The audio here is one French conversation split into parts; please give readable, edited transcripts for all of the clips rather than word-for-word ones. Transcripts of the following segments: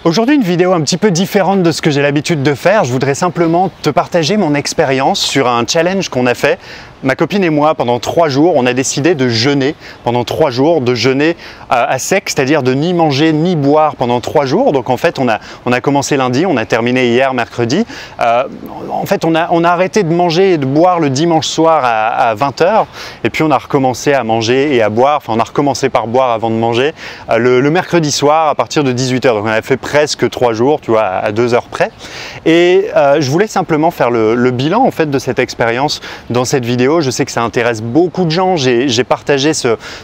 Aujourd'hui, une vidéo un petit peu différente de ce que j'ai l'habitude de faire. Je voudrais simplement te partager mon expérience sur un challenge qu'on a fait. Ma copine et moi, pendant 3 jours, on a décidé de jeûner pendant 3 jours, de jeûner à sec, c'est-à-dire de ni manger ni boire pendant 3 jours. Donc en fait, on a commencé lundi, on a terminé hier, mercredi. En fait, on a arrêté de manger et de boire le dimanche soir à 20 h. Et puis on a recommencé à manger et à boire. Enfin, on a recommencé par boire avant de manger le mercredi soir à partir de 18 h. Donc on a fait presque 3 jours, tu vois, à 2 heures près. Et je voulais simplement faire le bilan en fait de cette expérience dans cette vidéo. Je sais que ça intéresse beaucoup de gens. J'ai partagé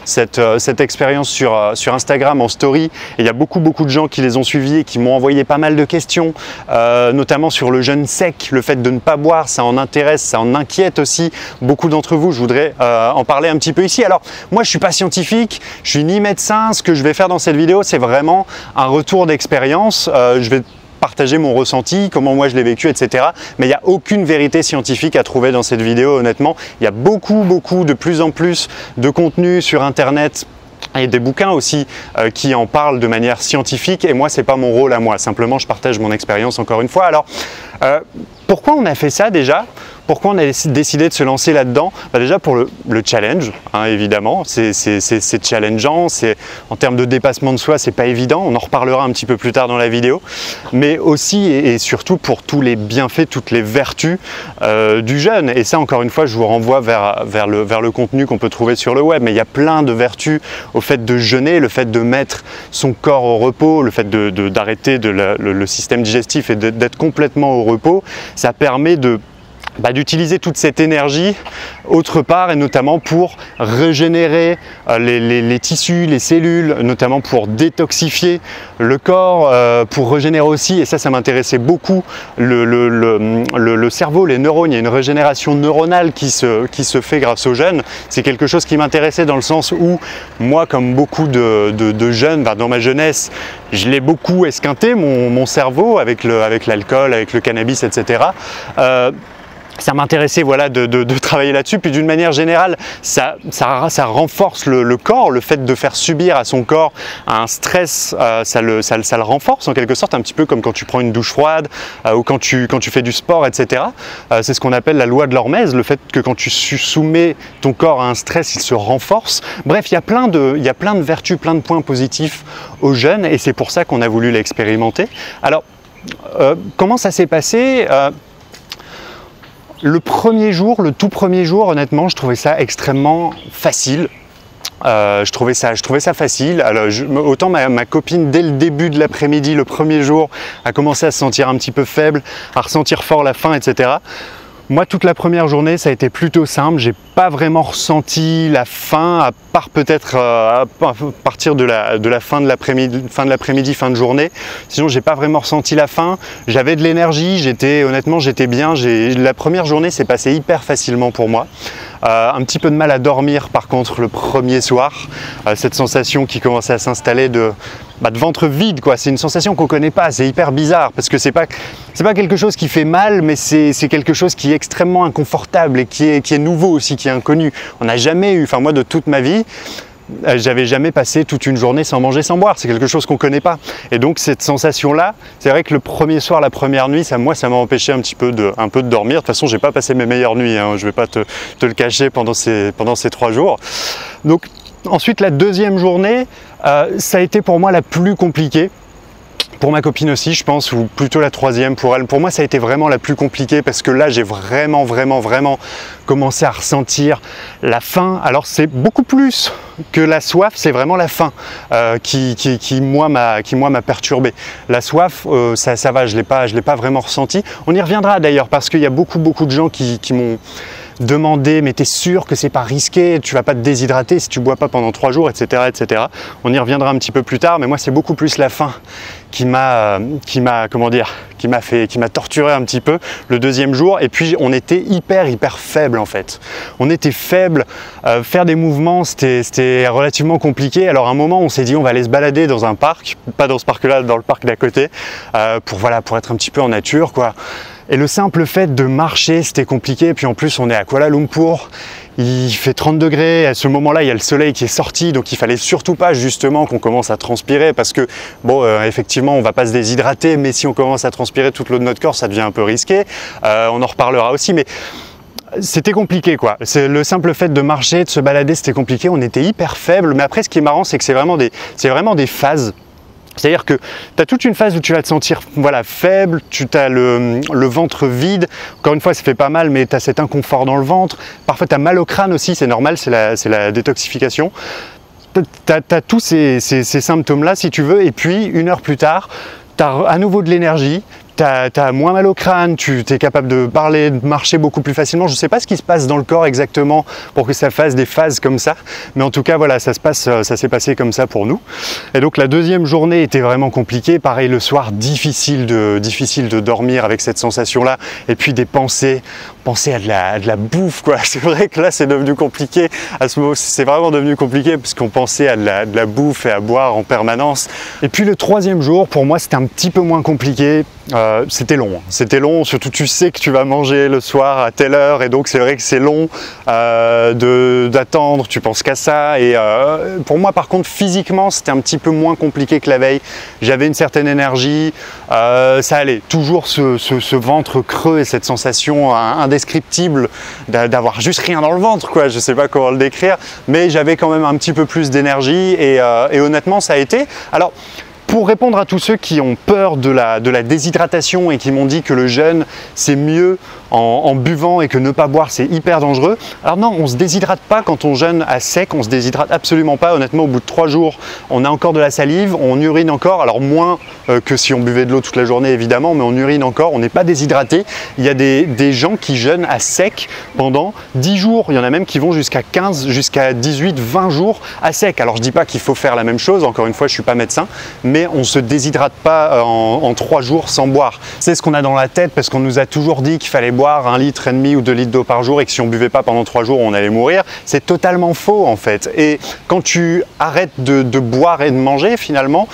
cette expérience sur Instagram en story. Et il y a beaucoup de gens qui les ont suivis et qui m'ont envoyé pas mal de questions, notamment sur le jeûne sec, le fait de ne pas boire, ça en intéresse, ça en inquiète aussi beaucoup d'entre vous. Je voudrais en parler un petit peu ici. Alors moi, je suis pas scientifique, je suis ni médecin. Ce que je vais faire dans cette vidéo, c'est vraiment un retour d'expérience. Je vais partager mon ressenti, comment moi je l'ai vécu, etc. Mais il n'y a aucune vérité scientifique à trouver dans cette vidéo, honnêtement. Il y a beaucoup, de plus en plus de contenu sur Internet et des bouquins aussi qui en parlent de manière scientifique. Et moi, c'est pas mon rôle à moi. Simplement, je partage mon expérience encore une fois. Alors, pourquoi on a fait ça déjà ? Pourquoi on a décidé de se lancer là-dedans? Déjà pour le challenge, hein, évidemment, c'est challengeant, en termes de dépassement de soi, c'est pas évident, on en reparlera un petit peu plus tard dans la vidéo, mais aussi et surtout pour tous les bienfaits, toutes les vertus du jeûne. Et ça, encore une fois, je vous renvoie vers le contenu qu'on peut trouver sur le web, mais il y a plein de vertus au fait de jeûner, le fait de mettre son corps au repos, le fait d'arrêter le système digestif et d'être complètement au repos. Ça permet d'utiliser toute cette énergie autre part, et notamment pour régénérer les tissus, les cellules, notamment pour détoxifier le corps, pour régénérer aussi, et ça m'intéressait beaucoup, le cerveau, les neurones. Il y a une régénération neuronale qui se fait grâce au jeûne. C'est quelque chose qui m'intéressait dans le sens où moi, comme beaucoup de jeunes, dans ma jeunesse, je l'ai beaucoup esquinté, mon cerveau, avec l'alcool, avec le cannabis, etc. Ça m'intéressait voilà, de travailler là-dessus. Puis d'une manière générale, ça renforce le corps, le fait de faire subir à son corps un stress, ça le renforce en quelque sorte, un petit peu comme quand tu prends une douche froide ou quand tu fais du sport, etc. C'est ce qu'on appelle la loi de l'hormèse, le fait que quand tu soumets ton corps à un stress, il se renforce. Bref, il y a plein de vertus, plein de points positifs au jeûne, et c'est pour ça qu'on a voulu l'expérimenter. Alors, comment ça s'est passé ? Le tout premier jour, honnêtement, je trouvais ça extrêmement facile. Je trouvais ça facile. Alors, autant ma copine, dès le début de l'après-midi, le premier jour, a commencé à se sentir un petit peu faible, à ressentir fort la faim, etc. Moi, toute la première journée, ça a été plutôt simple. J'ai pas vraiment ressenti la faim, à part peut-être à partir de la fin de l'après-midi, fin de journée. Sinon, j'ai pas vraiment ressenti la faim. J'avais de l'énergie. Honnêtement, j'étais bien. La première journée s'est passée hyper facilement pour moi. Un petit peu de mal à dormir, par contre, le premier soir. Cette sensation qui commençait à s'installer de ventre vide, quoi. C'est une sensation qu'on connaît pas, c'est hyper bizarre parce que c'est pas quelque chose qui fait mal, mais c'est quelque chose qui est extrêmement inconfortable et qui est nouveau aussi, qui est inconnu. On n'a jamais eu, moi de toute ma vie, j'avais jamais passé toute une journée sans manger, sans boire. C'est quelque chose qu'on connaît pas. Et donc cette sensation-là, c'est vrai que le premier soir, la première nuit, moi ça m'a empêché un peu de dormir. De toute façon, j'ai pas passé mes meilleures nuits, hein. Je vais pas te le cacher pendant ces 3 jours. Donc ensuite, la deuxième journée, ça a été pour moi la plus compliquée. Pour ma copine aussi, je pense, ou plutôt la troisième pour elle. Pour moi, ça a été vraiment la plus compliquée parce que là, j'ai vraiment commencé à ressentir la faim. Alors, c'est beaucoup plus que la soif, c'est vraiment la faim qui moi, m'a perturbé. La soif, ça va, je l'ai pas vraiment ressenti. On y reviendra d'ailleurs parce qu'il y a beaucoup de gens qui m'ont demandé, mais t'es sûr que c'est pas risqué, tu vas pas te déshydrater si tu bois pas pendant 3 jours, etc., etc. On y reviendra un petit peu plus tard, mais moi c'est beaucoup plus la faim qui m'a torturé un petit peu le deuxième jour. Et puis on était hyper faible en fait. On était faible, faire des mouvements c'était relativement compliqué. Alors à un moment on s'est dit on va aller se balader dans un parc, pas dans ce parc là, dans le parc d'à côté, pour être un petit peu en nature, quoi. Et le simple fait de marcher, c'était compliqué. Et puis en plus, on est à Kuala Lumpur, il fait 30 degrés. À ce moment-là, il y a le soleil qui est sorti. Donc il fallait surtout pas justement qu'on commence à transpirer parce que, bon, effectivement, on va pas se déshydrater. Mais si on commence à transpirer toute l'eau de notre corps, ça devient un peu risqué. On en reparlera aussi. Mais c'était compliqué quoi. C'est le simple fait de marcher, de se balader, c'était compliqué. On était hyper faible. Mais après, ce qui est marrant, c'est que c'est vraiment des phases. C'est-à-dire que tu as toute une phase où tu vas te sentir voilà, faible, tu as le ventre vide. Encore une fois, ça fait pas mal, mais tu as cet inconfort dans le ventre. Parfois, tu as mal au crâne aussi, c'est normal, c'est la détoxification. Tu as tous ces symptômes-là, si tu veux. Et puis, 1 heure plus tard, tu as à nouveau de l'énergie. Tu as moins mal au crâne, tu es capable de parler, de marcher beaucoup plus facilement. Je ne sais pas ce qui se passe dans le corps exactement pour que ça fasse des phases comme ça. Mais en tout cas, voilà, ça s'est passé comme ça pour nous. Et donc la deuxième journée était vraiment compliquée. Pareil, le soir, difficile de dormir avec cette sensation-là. Et puis des pensées à de la bouffe, quoi. C'est vrai que là, c'est devenu compliqué. À ce moment, c'est vraiment devenu compliqué parce qu'on pensait à de la bouffe et à boire en permanence. Et puis le troisième jour, pour moi, c'était un petit peu moins compliqué. C'était long, surtout tu sais que tu vas manger le soir à telle heure et donc c'est vrai que c'est long d'attendre, tu penses qu'à ça et pour moi par contre physiquement c'était un petit peu moins compliqué que la veille, j'avais une certaine énergie, ça allait, toujours ce ventre creux et cette sensation indescriptible d'avoir juste rien dans le ventre quoi, je sais pas comment le décrire, mais j'avais quand même un petit peu plus d'énergie et honnêtement ça a été. Alors, pour répondre à tous ceux qui ont peur de la déshydratation et qui m'ont dit que le jeûne c'est mieux en buvant et que ne pas boire c'est hyper dangereux. Alors non, on ne se déshydrate pas quand on jeûne à sec, on se déshydrate absolument pas. Honnêtement, au bout de 3 jours, on a encore de la salive, on urine encore, alors moins que si on buvait de l'eau toute la journée évidemment, mais on urine encore, on n'est pas déshydraté. Il y a des gens qui jeûnent à sec pendant 10 jours, il y en a même qui vont jusqu'à 15, jusqu'à 18, 20 jours à sec. Alors je dis pas qu'il faut faire la même chose, encore une fois je suis pas médecin, mais on ne se déshydrate pas en 3 jours sans boire. C'est ce qu'on a dans la tête parce qu'on nous a toujours dit qu'il fallait boire 1,5 litre ou 2 litres d'eau par jour et que si on ne buvait pas pendant 3 jours, on allait mourir. C'est totalement faux en fait. Et quand tu arrêtes de boire et de manger, finalement,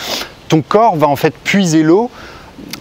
ton corps va en fait puiser l'eau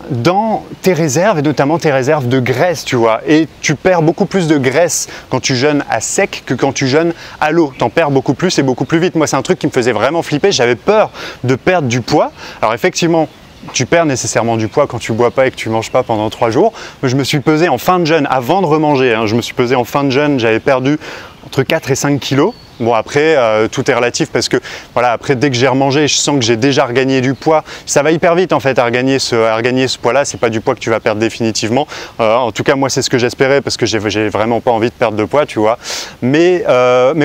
dans tes réserves et notamment tes réserves de graisse, tu vois. Et tu perds beaucoup plus de graisse quand tu jeûnes à sec que quand tu jeûnes à l'eau. T'en perds beaucoup plus et beaucoup plus vite. Moi, c'est un truc qui me faisait vraiment flipper. J'avais peur de perdre du poids. Alors effectivement, tu perds nécessairement du poids quand tu bois pas et que tu manges pas pendant 3 jours. Je me suis pesé en fin de jeûne, avant de remanger, hein, je me suis pesé en fin de jeûne, j'avais perdu entre 4 et 5 kilos. Bon après, tout est relatif parce que voilà, après dès que j'ai remangé, je sens que j'ai déjà regagné du poids. Ça va hyper vite en fait à regagner ce poids-là. C'est pas du poids que tu vas perdre définitivement. En tout cas, moi c'est ce que j'espérais parce que j'ai vraiment pas envie de perdre de poids, tu vois. Mais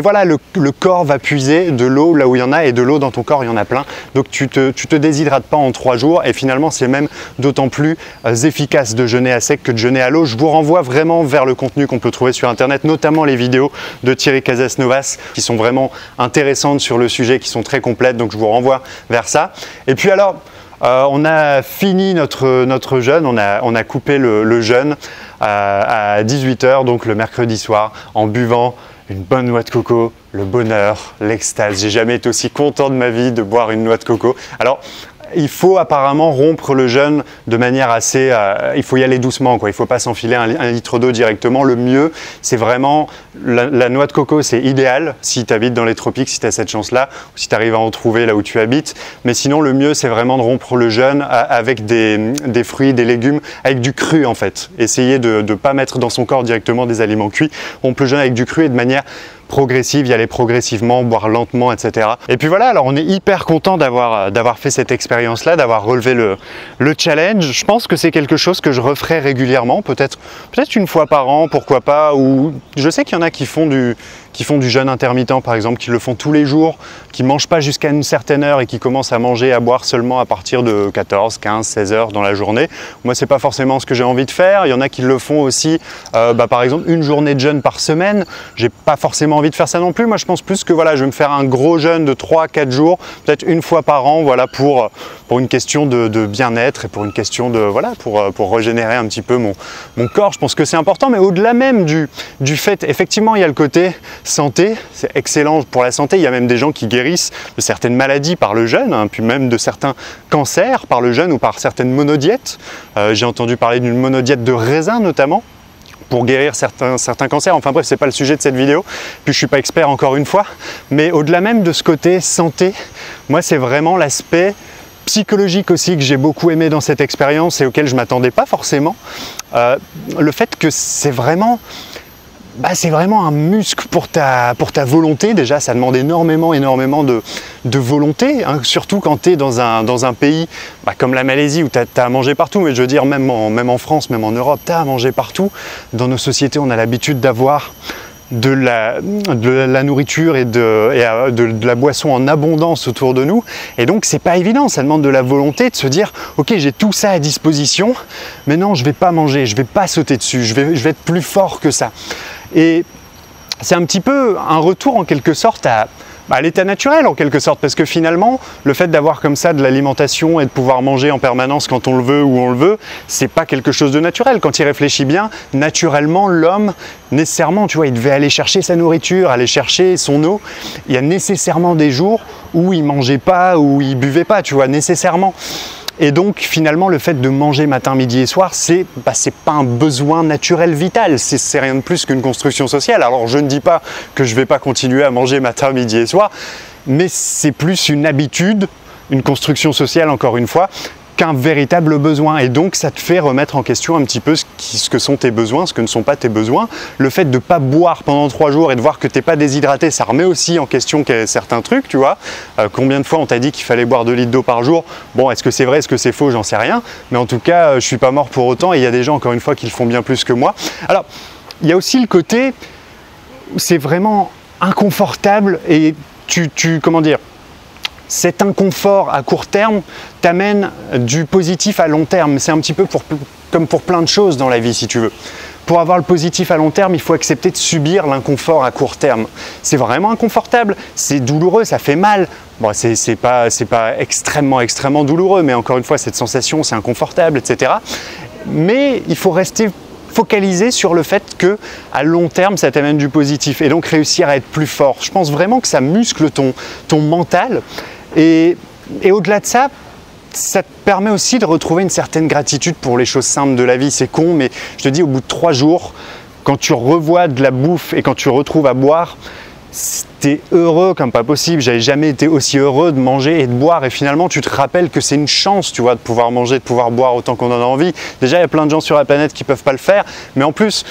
voilà, le corps va puiser de l'eau là où il y en a et de l'eau dans ton corps il y en a plein. Donc tu te déshydrates pas en 3 jours et finalement c'est même d'autant plus efficace de jeûner à sec que de jeûner à l'eau. Je vous renvoie vraiment vers le contenu qu'on peut trouver sur internet, notamment les vidéos de Thierry Casasnovas qui sont vraiment intéressantes sur le sujet, qui sont très complètes, donc je vous renvoie vers ça. Et puis alors, on a fini notre jeûne, on a coupé le jeûne à 18 h, donc le mercredi soir, en buvant une bonne noix de coco, le bonheur, l'extase. J'ai jamais été aussi content de ma vie de boire une noix de coco. Alors, il faut apparemment rompre le jeûne de manière assez... il faut y aller doucement, quoi. Il ne faut pas s'enfiler 1 litre d'eau directement. Le mieux, c'est vraiment... La noix de coco, c'est idéal si tu habites dans les tropiques, si tu as cette chance-là, ou si tu arrives à en trouver là où tu habites. Mais sinon, le mieux, c'est vraiment de rompre le jeûne avec des fruits, des légumes, avec du cru en fait. Essayer de ne pas mettre dans son corps directement des aliments cuits. Rompre le jeûne avec du cru et de manière progressive, y aller progressivement, boire lentement, etc. Et puis voilà, alors on est hyper content d'avoir fait cette expérience-là, d'avoir relevé le challenge. Je pense que c'est quelque chose que je referai régulièrement, peut-être une fois par an, pourquoi pas, ou je sais qu'il y en a qui font du jeûne intermittent par exemple, qui le font tous les jours, qui ne mangent pas jusqu'à une certaine heure et qui commencent à manger et à boire seulement à partir de 14, 15, 16 heures dans la journée. Moi, c'est pas forcément ce que j'ai envie de faire. Il y en a qui le font aussi, par exemple, une journée de jeûne par semaine. J'ai pas forcément envie de faire ça non plus. Moi, je pense plus que voilà, je vais me faire un gros jeûne de 3-4 jours, peut-être une fois par an, voilà, pour une question de bien-être et pour une question de, voilà, pour régénérer un petit peu mon corps. Je pense que c'est important, mais au-delà même du fait, effectivement, il y a le côté santé, c'est excellent pour la santé. Il y a même des gens qui guérissent de certaines maladies par le jeûne, hein, puis même de certains cancers par le jeûne ou par certaines monodiètes. J'ai entendu parler d'une monodiète de raisin notamment, pour guérir certains cancers. Enfin bref, c'est pas le sujet de cette vidéo, puis je suis pas expert encore une fois, mais au-delà même de ce côté santé, moi c'est vraiment l'aspect psychologique aussi que j'ai beaucoup aimé dans cette expérience et auquel je m'attendais pas forcément. Le fait que c'est vraiment un muscle pour ta volonté. Déjà, ça demande énormément de volonté, hein, surtout quand tu es dans un pays comme la Malaisie où tu as à manger partout, mais je veux dire même en France, même en Europe, tu as à manger partout. Dans nos sociétés, on a l'habitude d'avoir de la nourriture et de la boisson en abondance autour de nous, et donc c'est pas évident, ça demande de la volonté de se dire ok, j'ai tout ça à disposition, mais non, je vais pas manger, je vais pas sauter dessus, je vais être plus fort que ça. Et c'est un petit peu un retour en quelque sorte à l'état naturel en quelque sorte, parce que finalement le fait d'avoir comme ça de l'alimentation et de pouvoir manger en permanence quand on le veut ou on le veut, c'est pas quelque chose de naturel. Quand il réfléchit bien, naturellement l'homme, nécessairement, tu vois, il devait aller chercher sa nourriture, aller chercher son eau. Il y a nécessairement des jours où il mangeait pas, où il buvait pas, tu vois, nécessairement. Et donc finalement le fait de manger matin, midi et soir, c'est pas un besoin naturel vital, c'est rien de plus qu'une construction sociale. Alors je ne dis pas que je ne vais pas continuer à manger matin, midi et soir, mais c'est plus une habitude, une construction sociale encore une fois, qu'un véritable besoin. Et donc ça te fait remettre en question un petit peu ce que sont tes besoins, ce que ne sont pas tes besoins. Le fait de ne pas boire pendant 3 jours et de voir que tu n'es pas déshydraté, ça remet aussi en question certains trucs, tu vois. Combien de fois on t'a dit qu'il fallait boire 2 litres d'eau par jour? Bon, est-ce que c'est vrai, est-ce que c'est faux? J'en sais rien. Mais en tout cas, je suis pas mort pour autant, et il y a des gens, encore une fois, qui le font bien plus que moi. Alors, il y a aussi le côté où c'est vraiment inconfortable et comment dire, cet inconfort à court terme t'amène du positif à long terme. C'est un petit peu comme pour plein de choses dans la vie, si tu veux. Pour avoir le positif à long terme, il faut accepter de subir l'inconfort à court terme. C'est vraiment inconfortable, c'est douloureux, ça fait mal. Bon, c'est pas extrêmement douloureux, mais encore une fois, cette sensation, c'est inconfortable, etc. Mais il faut rester focalisé sur le fait que à long terme ça t'amène du positif et donc réussir à être plus fort. Je pense vraiment que ça muscle ton mental et au-delà de ça, ça te permet aussi de retrouver une certaine gratitude pour les choses simples de la vie. C'est con, mais je te dis, au bout de 3 jours, quand tu revois de la bouffe et quand tu retrouves à boire, t'es heureux comme pas possible. J'avais jamais été aussi heureux de manger et de boire, et finalement tu te rappelles que c'est une chance, tu vois, de pouvoir manger, de pouvoir boire autant qu'on en a envie. Déjà, il y a plein de gens sur la planète qui peuvent pas le faire, mais en plus,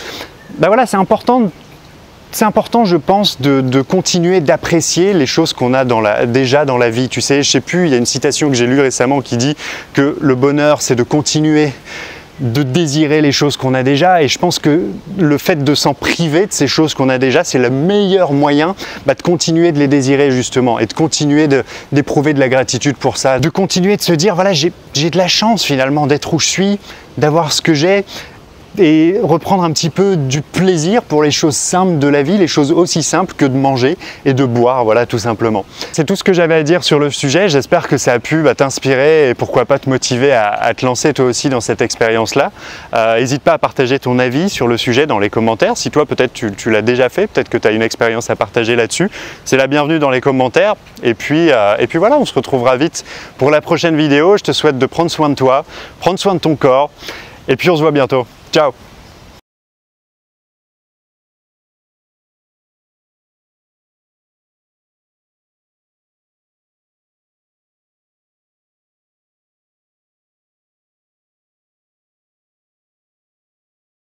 voilà, c'est important, je pense, de continuer d'apprécier les choses qu'on a déjà dans la vie. Tu sais, je sais plus, il y a une citation que j'ai lue récemment qui dit que le bonheur, c'est de continuer de désirer les choses qu'on a déjà, et je pense que le fait de s'en priver de ces choses qu'on a déjà, c'est le meilleur moyen de continuer de les désirer justement, et de continuer d'éprouver de la gratitude pour ça, de continuer de se dire voilà, j'ai de la chance finalement d'être où je suis, d'avoir ce que j'ai, et reprendre un petit peu du plaisir pour les choses simples de la vie, les choses aussi simples que de manger et de boire, voilà, tout simplement. C'est tout ce que j'avais à dire sur le sujet. J'espère que ça a pu t'inspirer et pourquoi pas te motiver à te lancer toi aussi dans cette expérience-là. N'hésite pas à partager ton avis sur le sujet dans les commentaires. Si toi peut-être tu l'as déjà fait, peut-être que tu as une expérience à partager là-dessus, c'est la bienvenue dans les commentaires. Et puis voilà, on se retrouvera vite pour la prochaine vidéo. Je te souhaite de prendre soin de toi, prendre soin de ton corps, et puis on se voit bientôt. Ciao!